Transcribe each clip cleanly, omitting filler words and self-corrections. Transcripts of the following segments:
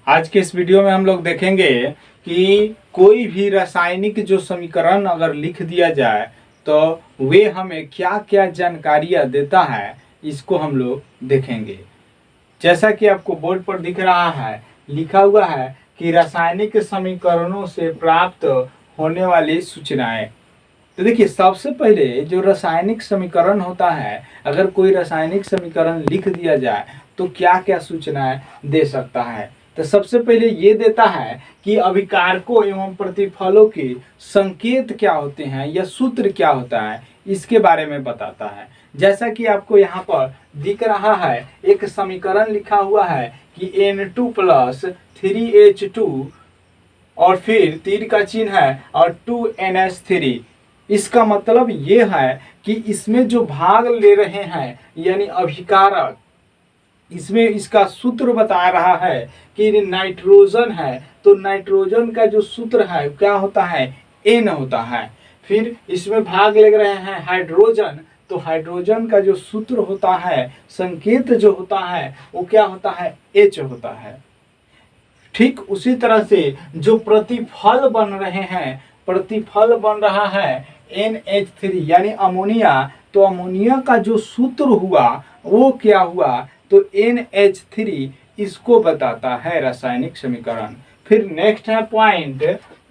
आज के इस वीडियो में हम लोग देखेंगे कि कोई भी रासायनिक जो समीकरण अगर लिख दिया जाए तो वे हमें क्या क्या जानकारियाँ देता है, इसको हम लोग देखेंगे। जैसा कि आपको बोर्ड पर दिख रहा है, लिखा हुआ है कि रासायनिक समीकरणों से प्राप्त होने वाली सूचनाएं। तो देखिए, सबसे पहले जो रासायनिक समीकरण होता है, अगर कोई रासायनिक समीकरण लिख दिया जाए तो क्या क्या सूचनाएं दे सकता है। तो सबसे पहले ये देता है कि अभिकारकों एवं प्रतिफलों के संकेत क्या होते हैं या सूत्र क्या होता है, इसके बारे में बताता है। जैसा कि आपको यहाँ पर दिख रहा है, एक समीकरण लिखा हुआ है कि N2 प्लस 3H2 और फिर तीर का चिन्ह है और 2NH3। इसका मतलब ये है कि इसमें जो भाग ले रहे हैं यानी अभिकारक, इसमें इसका सूत्र बता रहा है कि नाइट्रोजन है तो नाइट्रोजन का जो सूत्र है क्या होता है, N होता है। फिर इसमें भाग ले रहे हैं हाइड्रोजन, तो हाइड्रोजन का जो सूत्र होता है, संकेत जो होता है, वो क्या होता है, H होता है। ठीक उसी तरह से जो प्रतिफल बन रहे हैं, प्रतिफल बन रहा है NH3 यानी अमोनिया, तो अमोनिया का जो सूत्र हुआ वो क्या हुआ, तो NH3 इसको बताता है रासायनिक समीकरण। फिर नेक्स्ट है पॉइंट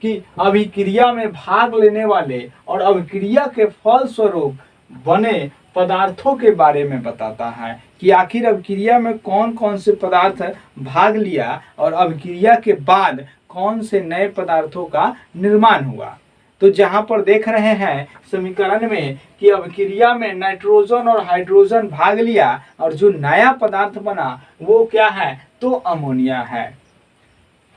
कि अभिक्रिया में भाग लेने वाले और अभिक्रिया के फल स्वरूप बने पदार्थों के बारे में बताता है कि आखिर अभिक्रिया में कौन कौन से पदार्थ भाग लिया और अभिक्रिया के बाद कौन से नए पदार्थों का निर्माण हुआ। तो जहां पर देख रहे हैं समीकरण में कि अभिक्रिया में नाइट्रोजन और हाइड्रोजन भाग लिया और जो नया पदार्थ बना वो क्या है, तो अमोनिया है।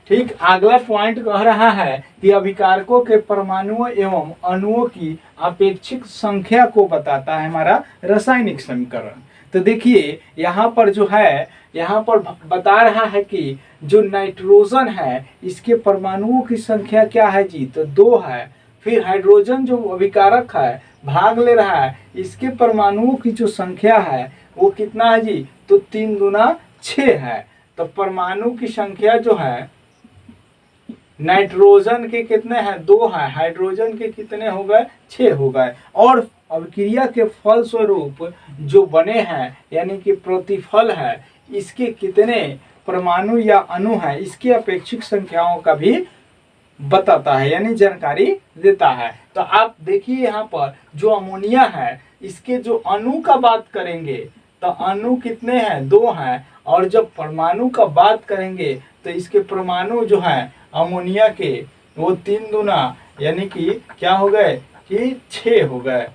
ठीक अगला पॉइंट कह रहा है कि अभिकारकों के परमाणुओं एवं अणुओं की अपेक्षिक संख्या को बताता है हमारा रासायनिक समीकरण। तो देखिए यहाँ पर जो है, यहाँ पर बता रहा है कि जो नाइट्रोजन है इसके परमाणुओं की संख्या क्या है जी, तो 2 है। फिर हाइड्रोजन जो अभिकारक है, भाग ले रहा है, इसके परमाणुओं की जो संख्या है वो कितना है जी, तो 3 दूना 6 है। तो परमाणु की संख्या जो है नाइट्रोजन के कितने हैं, 2 है, हाइड्रोजन के कितने हो गए, 6 हो गए। और अभिक्रिया के फल स्वरूप जो बने हैं यानी कि प्रतिफल है, इसके कितने परमाणु या अणु है, इसकी अपेक्षिक संख्याओं का भी बताता है यानी जानकारी देता है। तो आप देखिए यहाँ पर जो अमोनिया है, इसके जो अणु का बात करेंगे तो अणु कितने हैं, 2 हैं। और जब परमाणु का बात करेंगे तो इसके परमाणु जो है अमोनिया के वो 3 दूना यानी कि क्या हो गए, कि 6 हो गए।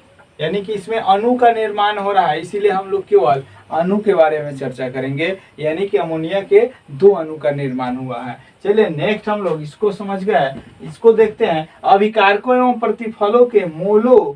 यानी कि इसमें अणु का निर्माण हो रहा है, इसीलिए हम लोग केवल अणु के बारे में चर्चा करेंगे, यानी कि अमोनिया के 2 अणु का निर्माण हुआ है। चलिए नेक्स्ट हम लोग इसको समझ गए, इसको देखते हैं। अभिकारकों एवं प्रतिफलों के मोलों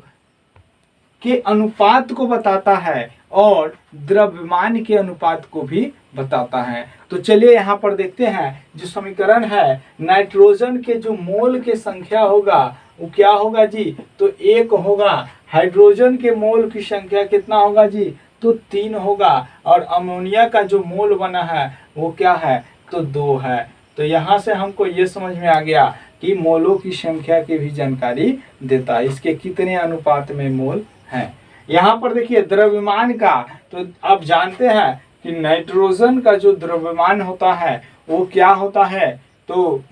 के अनुपात को बताता है और द्रव्यमान के अनुपात को भी बताता है। तो चलिए यहाँ पर देखते हैं, जो समीकरण है नाइट्रोजन के जो मोल के संख्या होगा वो क्या होगा जी, तो 1 होगा। हाइड्रोजन के मोल की संख्या कितना होगा जी, तो 3 होगा। और अमोनिया का जो मोल बना है वो क्या है, तो 2 है। तो यहाँ से हमको ये समझ में आ गया कि मोलों की संख्या की भी जानकारी देता है, इसके कितने अनुपात में मोल हैं। यहाँ पर देखिए द्रव्यमान का, तो आप जानते हैं कि नाइट्रोजन का जो द्रव्यमान होता है वो क्या होता है, तो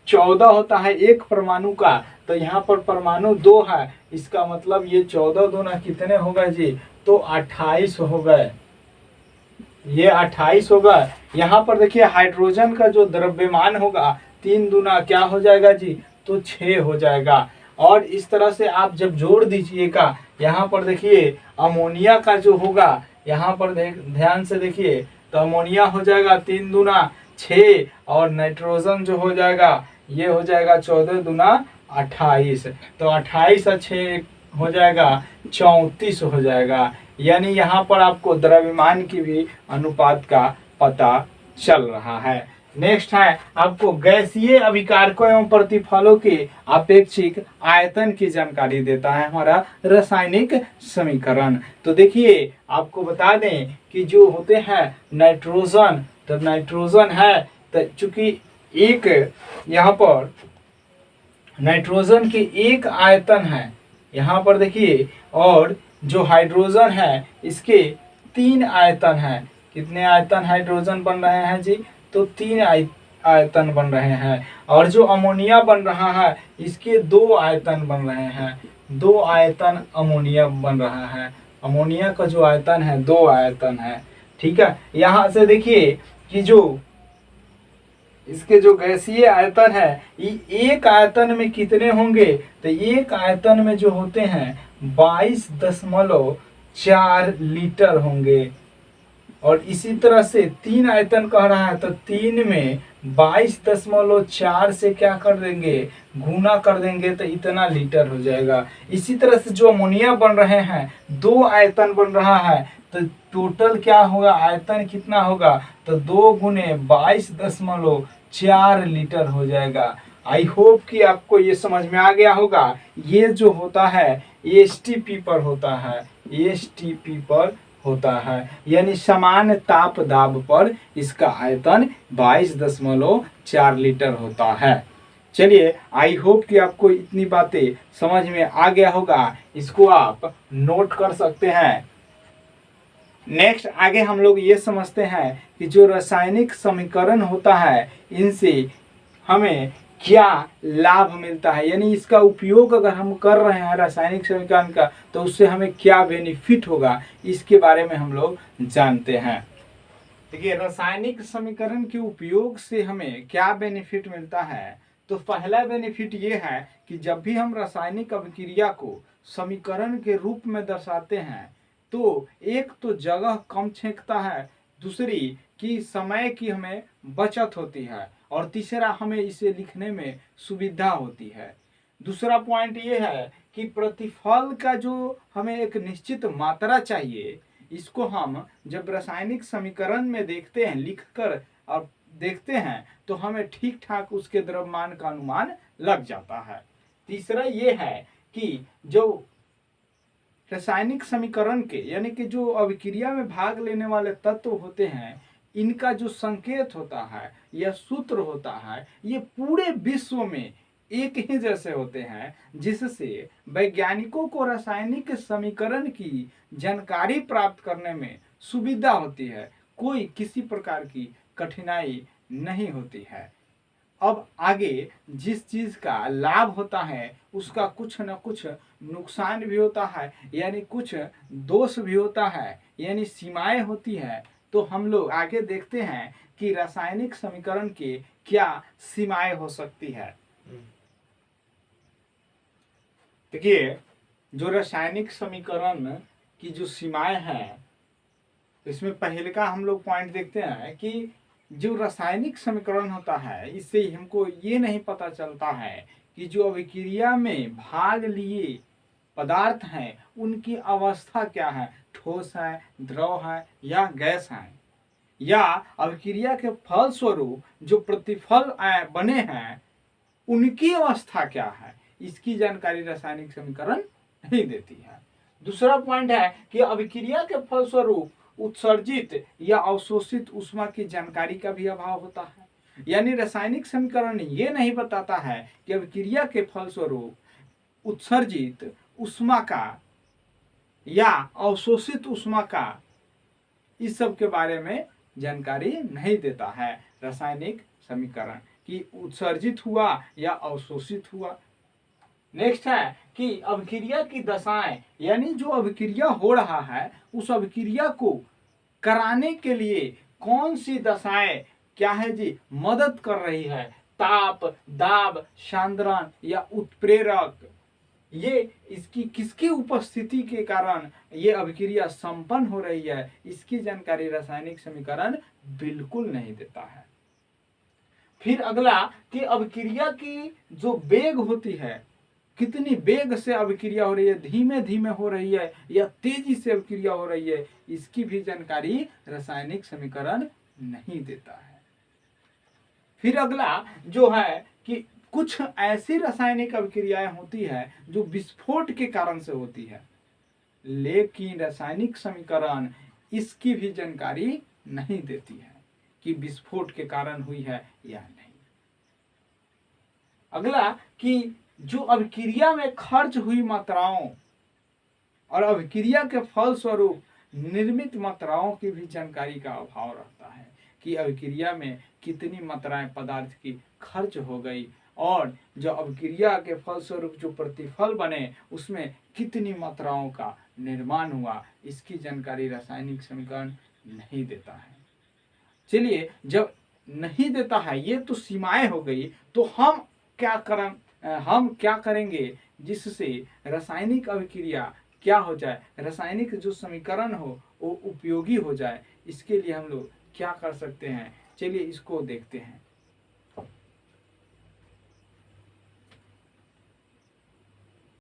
14 होता है एक परमाणु का। तो यहाँ पर परमाणु 2 है, इसका मतलब ये 14 दूना कितने हो गए जी, तो 28 हो गए, ये 28 होगा। यहाँ पर देखिए हाइड्रोजन का जो द्रव्यमान होगा 3 दूना क्या हो जाएगा जी, तो 6 हो जाएगा। और इस तरह से आप जब जोड़ दीजिएगा, यहाँ पर देखिए अमोनिया का जो होगा, यहाँ पर ध्यान से देखिए, तो अमोनिया हो जाएगा 3 दूना 6 और नाइट्रोजन जो हो जाएगा ये हो जाएगा 14 दूना 28। तो 28 और 6 हो जाएगा 34 हो जाएगा। यानी यहाँ पर आपको द्रव्यमान की भी अनुपात का पता चल रहा है। नेक्स्ट है आपको गैसीय अभिकारकों एवं प्रतिफलों के अपेक्षिक आयतन की जानकारी देता है हमारा रासायनिक समीकरण। तो देखिए आपको बता दें कि जो होते हैं नाइट्रोजन, तो नाइट्रोजन है तो चूंकि एक यहाँ पर नाइट्रोजन के एक आयतन है यहाँ पर देखिए, और जो हाइड्रोजन है इसके 3 आयतन है। कितने आयतन हाइड्रोजन बन रहे हैं जी? तो 3 आयतन बन रहे हैं। और जो अमोनिया बन रहा है इसके 2 आयतन बन रहे हैं। 2 आयतन अमोनिया बन रहा है। अमोनिया का जो आयतन है 2 आयतन है। ठीक है, यहाँ से देखिए कि जो इसके जो गैसीय आयतन है एक आयतन में कितने होंगे? तो एक आयतन में जो होते हैं 22.4 लीटर होंगे। और इसी तरह से 3 आयतन कह रहा है तो 3 में 22.4 से क्या कर देंगे? गुना कर देंगे तो इतना लीटर हो जाएगा। इसी तरह से जो अमोनिया बन रहे हैं 2 आयतन बन रहा है तो टोटल क्या होगा? आयतन कितना होगा? तो 2 गुने 22.4 लीटर हो जाएगा। आई होप कि आपको ये समझ में आ गया होगा। ये जो होता है एसटीपी पर होता है, एसटीपी पर होता है, यानी समान ताप दाब पर इसका आयतन 22.4 लीटर होता है। चलिए, आई होप कि आपको इतनी बातें समझ में आ गया होगा। इसको आप नोट कर सकते हैं। नेक्स्ट आगे हम लोग ये समझते हैं कि जो रासायनिक समीकरण होता है इनसे हमें क्या लाभ मिलता है, यानी इसका उपयोग अगर हम कर रहे हैं रासायनिक समीकरण का तो उससे हमें क्या बेनिफिट होगा, इसके बारे में हम लोग जानते हैं। देखिए, रासायनिक समीकरण के उपयोग से हमें क्या बेनिफिट मिलता है। तो पहला बेनिफिट ये है कि जब भी हम रासायनिक अभिक्रिया को समीकरण के रूप में दर्शाते हैं तो एक तो जगह कम छेंकता है, दूसरी कि समय की हमें बचत होती है, और तीसरा हमें इसे लिखने में सुविधा होती है। दूसरा पॉइंट ये है कि प्रतिफल का जो हमें एक निश्चित मात्रा चाहिए, इसको हम जब रासायनिक समीकरण में देखते हैं लिखकर और देखते हैं तो हमें ठीक ठाक उसके द्रव्यमान का अनुमान लग जाता है। तीसरा ये है कि जो रासायनिक समीकरण के यानी कि जो अभिक्रिया में भाग लेने वाले तत्व होते हैं इनका जो संकेत होता है या सूत्र होता है ये पूरे विश्व में एक ही जैसे होते हैं, जिससे वैज्ञानिकों को रासायनिक समीकरण की जानकारी प्राप्त करने में सुविधा होती है। कोई किसी प्रकार की कठिनाई नहीं होती है। अब आगे जिस चीज का लाभ होता है उसका कुछ न कुछ नुकसान भी होता है, यानी कुछ दोष भी होता है, यानी सीमाएं होती है। तो हम लोग आगे देखते हैं कि रासायनिक समीकरण की क्या सीमाएं हो सकती है। देखिए, जो रासायनिक समीकरण की जो सीमाएं हैं इसमें पहले का हम लोग पॉइंट देखते हैं कि जो रासायनिक समीकरण होता है इससे हमको ये नहीं पता चलता है कि जो अभिक्रिया में भाग लिए पदार्थ हैं उनकी अवस्था क्या है, ठोस है, द्रव है या गैस है, या अभिक्रिया के फलस्वरूप जो प्रतिफल बने हैं उनकी अवस्था क्या है, इसकी जानकारी रासायनिक समीकरण नहीं देती है। दूसरा पॉइंट है कि अभिक्रिया के फलस्वरूप उत्सर्जित या अवशोषित ऊष्मा की जानकारी का भी अभाव होता है, यानी रासायनिक समीकरण ये नहीं बताता है कि अभिक्रिया के फलस्वरूप उत्सर्जित ऊष्मा का या अवशोषित ऊष्मा का, इस सब के बारे में जानकारी नहीं देता है रासायनिक समीकरण कि उत्सर्जित हुआ या अवशोषित हुआ। नेक्स्ट है कि अभिक्रिया की दशाएं, यानी जो अभिक्रिया हो रहा है उस अभिक्रिया को कराने के लिए कौन सी दशाएं क्या है जी मदद कर रही है, ताप, दाब, सांद्रण या उत्प्रेरक, ये इसकी किसकी उपस्थिति के कारण ये अभिक्रिया संपन्न हो रही है, इसकी जानकारी रासायनिक समीकरण बिल्कुल नहीं देता है। फिर अगला कि अभिक्रिया की जो वेग होती है, कितनी वेग से अभिक्रिया हो रही है, धीमे धीमे हो रही है या तेजी से अभिक्रिया हो रही है, इसकी भी जानकारी रासायनिक समीकरण नहीं देता है। फिर अगला जो है कि कुछ ऐसी रासायनिक अभिक्रियाएं होती है जो विस्फोट के कारण से होती है, लेकिन रासायनिक समीकरण इसकी भी जानकारी नहीं देती है। कि विस्फोट के कारण हुई है या नहीं। अगला कि जो अभिक्रिया में खर्च हुई मात्राओं और अभिक्रिया के फलस्वरूप निर्मित मात्राओं की भी जानकारी का अभाव रहता है कि अभिक्रिया में कितनी मात्राएं पदार्थ की खर्च हो गई और जो अभिक्रिया के फलस्वरूप जो प्रतिफल बने उसमें कितनी मात्राओं का निर्माण हुआ, इसकी जानकारी रासायनिक समीकरण नहीं देता है। चलिए, जब नहीं देता है, ये तो सीमाएं हो गई, तो हम क्या करेंगे जिससे रासायनिक अभिक्रिया क्या हो जाए, रासायनिक जो समीकरण हो वो उपयोगी हो जाए। इसके लिए हम लोग क्या कर सकते हैं, चलिए इसको देखते हैं।